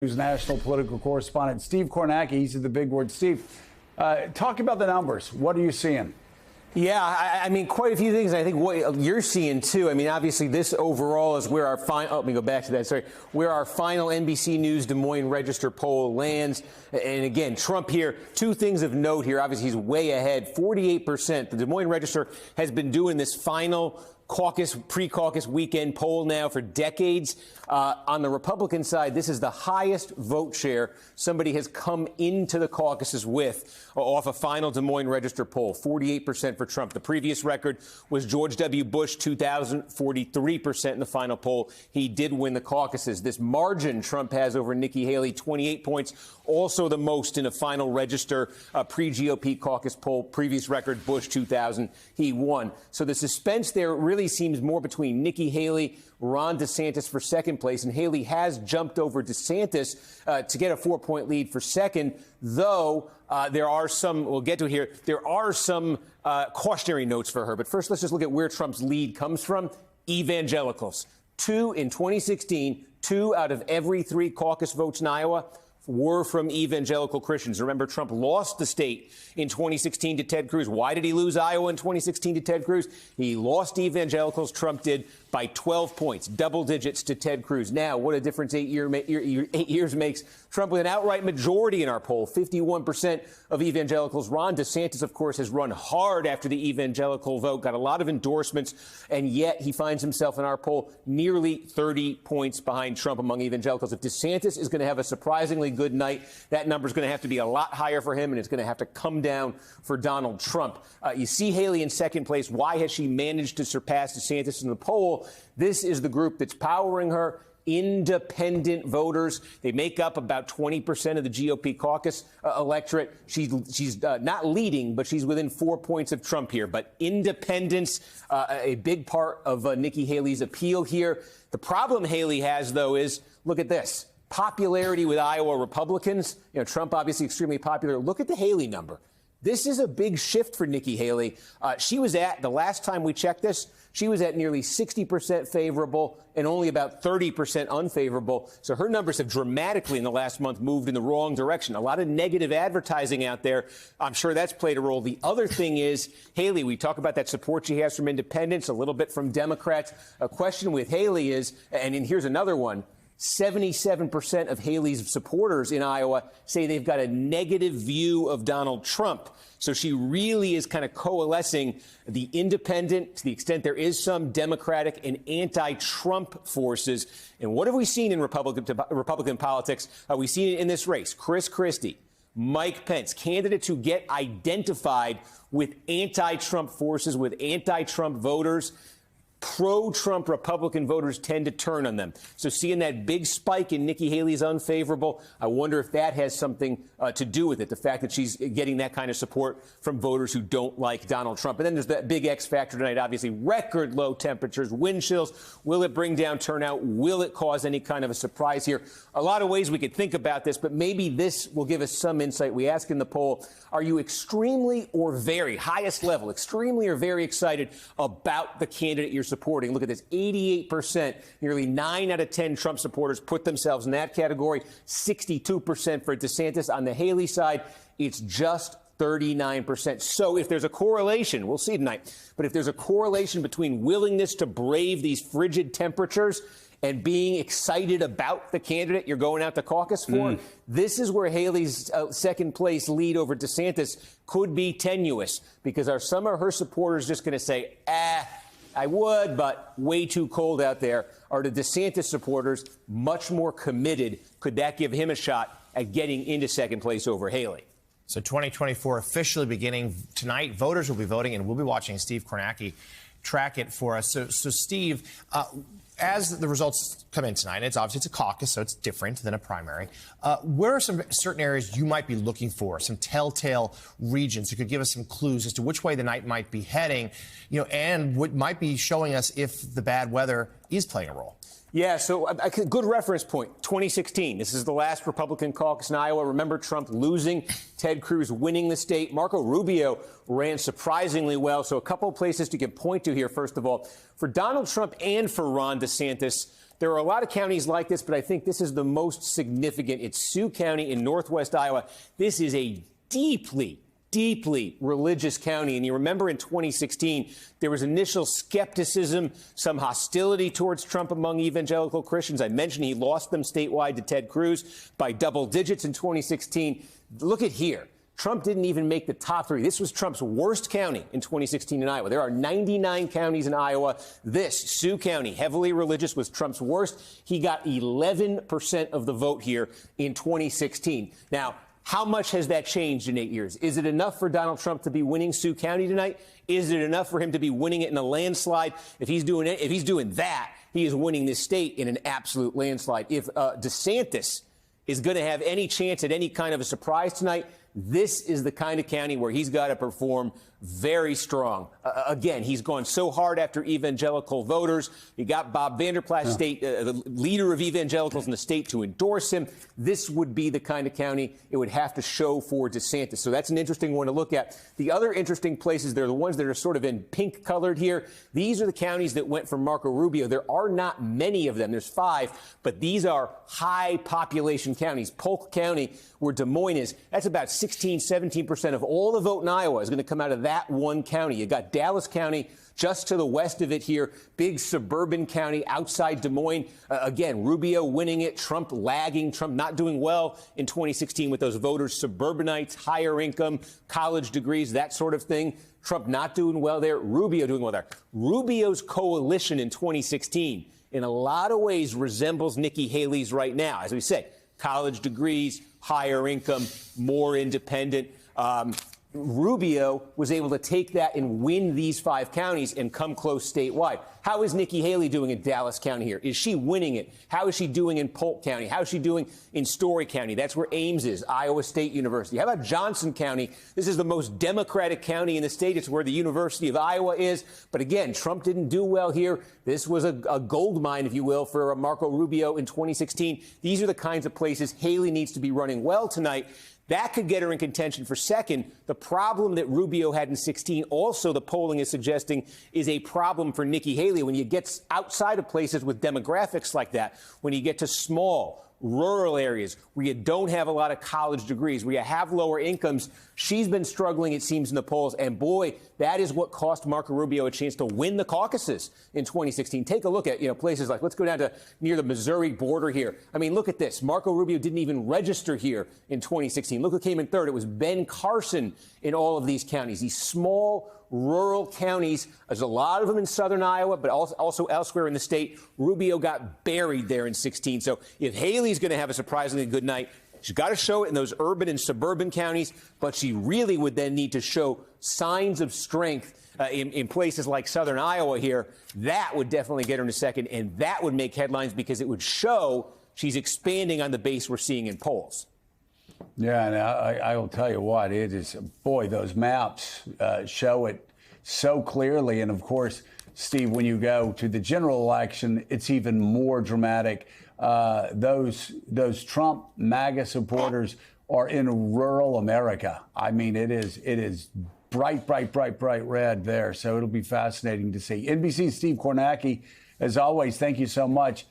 News national political correspondent Steve Kornacki. He's at the Big Word. Steve, talk about the numbers. What are you seeing? Yeah, I mean, quite a few things. I think what you're seeing, too. I mean, obviously, this overall is where our final, let me go back to that, sorry, where our final NBC News Des Moines Register poll lands. And again, Trump here, two things of note here. Obviously, he's way ahead, 48%. The Des Moines Register has been doing this final pre-caucus weekend poll now for decades. On the Republican side, this is the highest vote share somebody has come into the caucuses with off a final Des Moines Register poll, 48% for Trump. The previous record was George W. Bush, 2000, 43% in the final poll. He did win the caucuses. This margin Trump has over Nikki Haley, 28 points, also the most in a final Register pre-GOP caucus poll. Previous record, Bush, 2000, he won. So the suspense there really seems more between Nikki Haley, Ron DeSantis for second place, and Haley has jumped over DeSantis to get a 4-point lead for second, though there are some, we'll get to it here, there are some cautionary notes for her. But first, let's just look at where Trump's lead comes from. Evangelicals. In 2016, 2 out of every 3 caucus votes in Iowa were from evangelical Christians. Remember, Trump lost the state in 2016 to Ted Cruz. Why did he lose Iowa in 2016 to Ted Cruz? He lost evangelicals, Trump did, by 12 points, double digits to Ted Cruz. Now, what a difference 8 years makes. Trump with an outright majority in our poll, 51% of evangelicals. Ron DeSantis, of course, has run hard after the evangelical vote, got a lot of endorsements, and yet he finds himself in our poll nearly 30 points behind Trump among evangelicals. If DeSantis is going to have a surprisingly good night, that number is going to have to be a lot higher for him, and it's going to have to come down for Donald Trump. You see Haley in second place. Why has she managed to surpass DeSantis in the poll? This is the group that's powering her. Independent voters. They make up about 20% of the GOP caucus electorate. She's not leading, but she's within 4 points of Trump here. But independents, a big part of Nikki Haley's appeal here. The problem Haley has, though, is, look at this. Popularity with Iowa Republicans. You know, Trump obviously extremely popular. Look at the Haley number. This is a big shift for Nikki Haley. She was at, the last time we checked this, she was at nearly 60% favorable and only about 30% unfavorable. So her numbers have dramatically in the last month moved in the wrong direction. A lot of negative advertising out there. I'm sure that's played a role. The other thing is, Haley, we talk about that support she has from independents, a little bit from Democrats. A question with Haley is, and here's another one, 77% of Haley's supporters in Iowa say they've got a negative view of Donald Trump. So she really is kind of coalescing the independent, to the extent there is some Democratic and anti-Trump forces. And what have we seen in Republican politics? We've seen it in this race. Chris Christie, Mike Pence, candidates who get identified with anti-Trump forces, with anti-Trump voters. Pro-Trump Republican voters tend to turn on them. So seeing that big spike in Nikki Haley's unfavorable, I wonder if that has something to do with it, the fact that she's getting that kind of support from voters who don't like Donald Trump. And then there's that big X factor tonight, obviously, record low temperatures, wind chills. Will it bring down turnout? Will it cause any kind of a surprise here? A lot of ways we could think about this, but maybe this will give us some insight. We ask in the poll, are you extremely or very, highest level, extremely or very excited about the candidate you're supporting? Look at this, 88%, nearly 9 out of 10 Trump supporters put themselves in that category, 62% for DeSantis. On the Haley side, it's just 39%. So if there's a correlation, we'll see tonight, but if there's a correlation between willingness to brave these frigid temperatures and being excited about the candidate you're going out to caucus for, this is where Haley's second place lead over DeSantis could be tenuous, because are some of her supporters just going to say, I would, but way too cold out there? Are the DeSantis supporters much more committed? Could that give him a shot at getting into second place over Haley? So 2024 officially beginning tonight. Voters will be voting, and we'll be watching Steve Kornacki track it for us. So Steve, as the results come in tonight, it's obviously it's a caucus, so it's different than a primary. Where are some certain areas you might be looking for, some telltale regions that could give us some clues as to which way the night might be heading, you know, and what might be showing us if the bad weather is playing a role? Yeah, so a good reference point, 2016. This is the last Republican caucus in Iowa. Remember Trump losing, Ted Cruz winning the state. Marco Rubio ran surprisingly well. So a couple of places you can point to here, first of all. For Donald Trump and for Ron DeSantis, There are a lot of counties like this, but I think this is the most significant. It's Sioux County in northwest Iowa. This is a deeply religious county. And you remember in 2016, there was initial skepticism, some hostility towards Trump among evangelical Christians. I mentioned he lost them statewide to Ted Cruz by double digits in 2016. Look at here. Trump didn't even make the top 3. This was Trump's worst county in 2016 in Iowa. There are 99 counties in Iowa. This, Sioux County, heavily religious, was Trump's worst. He got 11% of the vote here in 2016. Now, how much has that changed in 8 years? Is it enough for Donald Trump to be winning Sioux County tonight? Is it enough for him to be winning it in a landslide? If he's doing that, he is winning this state in an absolute landslide. If DeSantis is going to have any chance at any kind of a surprise tonight, this is the kind of county where he's got to perform very strong. Again, he's gone so hard after evangelical voters. He got Bob Vander Plaats, the leader of evangelicals in the state, to endorse him. This would be the kind of county it would have to show for DeSantis. So that's an interesting one to look at. The other interesting places, they're the ones that are sort of in pink colored here. These are the counties that went for Marco Rubio. There are not many of them. There's 5, but these are high population counties. Polk County, where Des Moines is, that's about 16-17% of all the vote in Iowa is going to come out of that one county. You got Dallas County just to the west of it here, big suburban county outside Des Moines. Again, Rubio winning it, Trump lagging, Trump not doing well in 2016 with those voters, suburbanites, higher income, college degrees, that sort of thing. Trump not doing well there, Rubio doing well there. Rubio's coalition in 2016 in a lot of ways resembles Nikki Haley's right now. As we said, college degrees, higher income, more independent. Rubio was able to take that and win these 5 counties and come close statewide. How is Nikki Haley doing in Dallas County here? Is she winning it? How is she doing in Polk County? How is she doing in Story County? That's where Ames is, Iowa State University. How about Johnson County? This is the most Democratic county in the state. It's where the University of Iowa is. But again, Trump didn't do well here. This was a gold mine, if you will, for Marco Rubio in 2016. These are the kinds of places Haley needs to be running well tonight. That could get her in contention for second. The problem that Rubio had in 16, also the polling is suggesting, is a problem for Nikki Haley. When you get outside of places with demographics like that, when you get to small, rural areas where you don't have a lot of college degrees, where you have lower incomes, she's been struggling, it seems, in the polls. And boy, that is what cost Marco Rubio a chance to win the caucuses in 2016. Take a look at, places like, let's go down to near the Missouri border here. I mean, look at this. Marco Rubio didn't even register here in 2016. Look who came in third. It was Ben Carson in all of these counties, these small rural counties. There's a lot of them in southern Iowa, but also elsewhere in the state. Rubio got buried there in 16. So if Haley's going to have a surprisingly good night, she's got to show it in those urban and suburban counties, but she really would then need to show signs of strength in places like southern Iowa here. That would definitely get her in a second, and that would make headlines because it would show she's expanding on the base we're seeing in polls. Yeah, and I will tell you what, it is, boy, those maps show it so clearly. And of course, Steve, when you go to the general election, it's even more dramatic. Those Trump MAGA supporters are in rural America. I mean, it is bright red there. So it'll be fascinating to see. NBC's Steve Kornacki, as always, thank you so much.